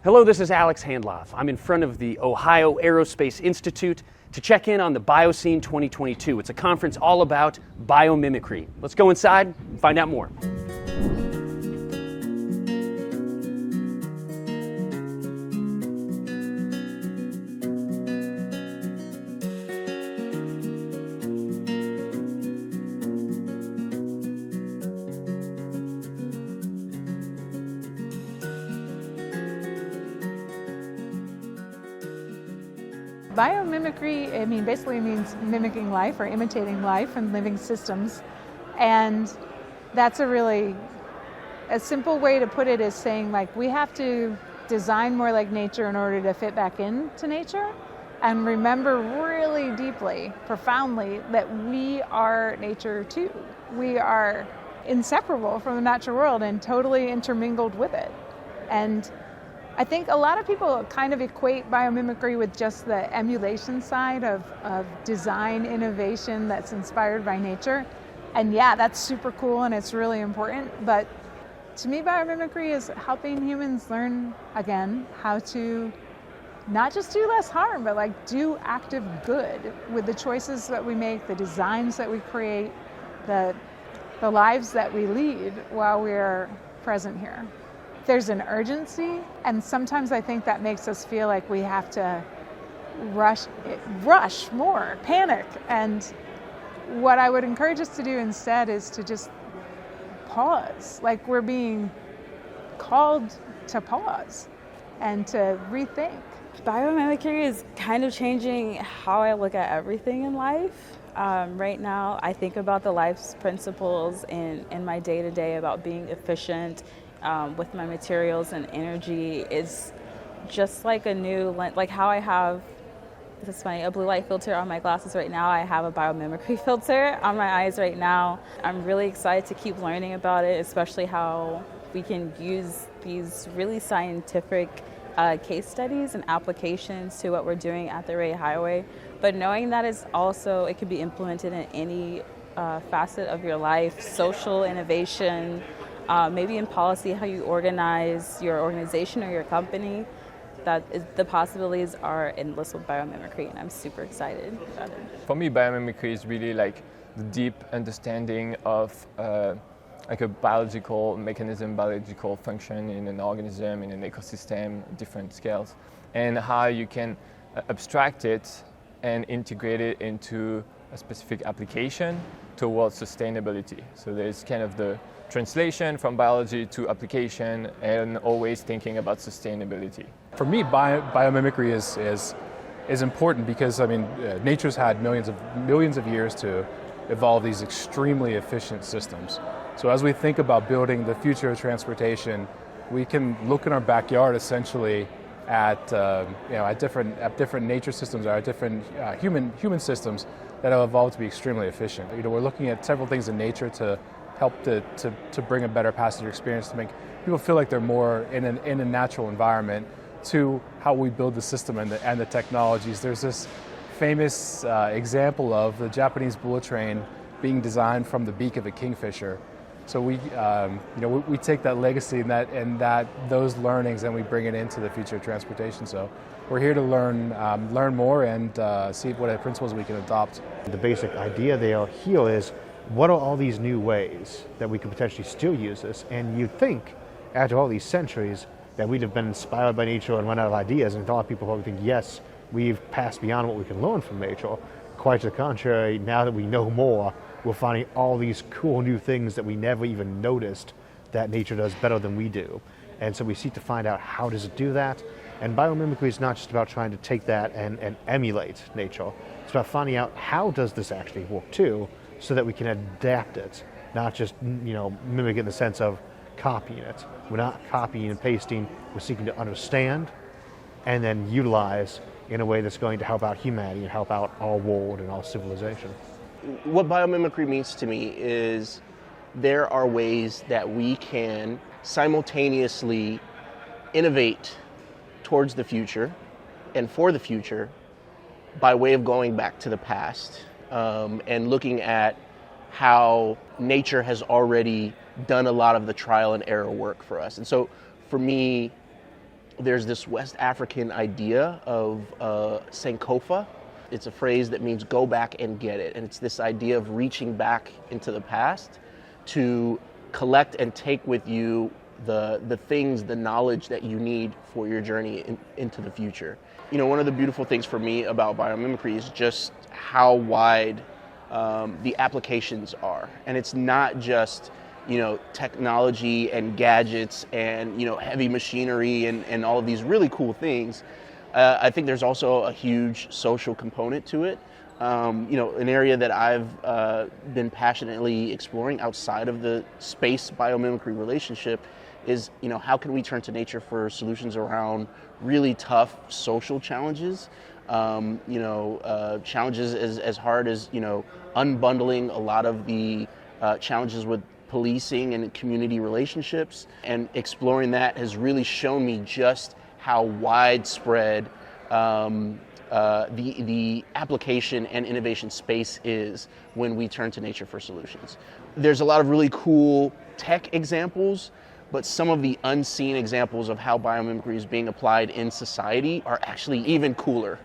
Hello, this is Alex Handloff. I'm in front of the Ohio Aerospace Institute to check in on the Biocene 2022. It's a conference all about biomimicry. Let's go inside and find out more. Biomimicry, basically means mimicking life or imitating life and living systems. And that's a simple way to put it is saying, like, we have to design more like nature in order to fit back into nature and remember really deeply, profoundly, that we are nature too. We are inseparable from the natural world and totally intermingled with it. And I think a lot of people kind of equate biomimicry with just the emulation side of design innovation that's inspired by nature. And yeah, that's super cool and it's really important. But to me, biomimicry is helping humans learn again how to not just do less harm, but like do active good with the choices that we make, the designs that we create, the lives that we lead while we're present here. There's an urgency, and sometimes I think that makes us feel like we have to rush more, panic. And what I would encourage us to do instead is to just pause, like we're being called to pause and to rethink. Biomimicry is kind of changing how I look at everything in life. Right now, I think about the life's principles in my day-to-day about being efficient, with my materials and energy is just like a new, like how I have, this is funny, a blue light filter on my glasses right now. I have a biomimicry filter on my eyes right now. I'm really excited to keep learning about it, especially how we can use these really scientific case studies and applications to what we're doing at the Ray Highway. But knowing that it can be implemented in any facet of your life, social innovation, maybe in policy, how you organize your organization or your company, the possibilities are endless with biomimicry, and I'm super excited about it. For me, biomimicry is really like the deep understanding of like a biological mechanism, biological function in an organism, in an ecosystem, different scales, and how you can abstract it and integrate it into a specific application towards sustainability. So there's kind of the translation from biology to application and always thinking about sustainability. For me, biomimicry is important because nature's had millions of years to evolve these extremely efficient systems. So as we think about building the future of transportation, we can look in our backyard essentially at different nature systems or at different human systems that have evolved to be extremely efficient. We're looking at several things in nature to help to bring a better passenger experience, to make people feel like they're more in a natural environment, to how we build the system and the technologies. There's this famous example of the Japanese bullet train being designed from the beak of a kingfisher. So we take that legacy and those learnings and we bring it into the future of transportation. So we're here to learn more and see what principles we can adopt. The basic idea there here is, what are all these new ways that we could potentially still use this? And you'd think, after all these centuries, that we'd have been inspired by nature and run out of ideas, and a lot of people probably think, yes, we've passed beyond what we can learn from nature. Quite to the contrary, now that we know more, we're finding all these cool new things that we never even noticed that nature does better than we do. And so we seek to find out, how does it do that? And biomimicry is not just about trying to take that and emulate nature. It's about finding out, how does this actually work too, so that we can adapt it, not just mimic it in the sense of copying it. We're not copying and pasting, we're seeking to understand and then utilize in a way that's going to help out humanity and help out our world and our civilization. What biomimicry means to me is there are ways that we can simultaneously innovate towards the future and for the future by way of going back to the past and looking at how nature has already done a lot of the trial and error work for us. And so for me, there's this West African idea of Sankofa. It's a phrase that means go back and get it. And it's this idea of reaching back into the past to collect and take with you the things, the knowledge that you need for your journey into the future. You know, one of the beautiful things for me about biomimicry is just how wide the applications are. And it's not just, you know, technology and gadgets and, you know, heavy machinery and all of these really cool things. I think there's also a huge social component to it. You know, an area that I've been passionately exploring outside of the space biomimicry relationship is, you know, how can we turn to nature for solutions around really tough social challenges? You know, challenges as hard as, you know, unbundling a lot of the challenges with policing and community relationships, and exploring that has really shown me just how widespread the application and innovation space is when we turn to nature for solutions. There's a lot of really cool tech examples, but some of the unseen examples of how biomimicry is being applied in society are actually even cooler.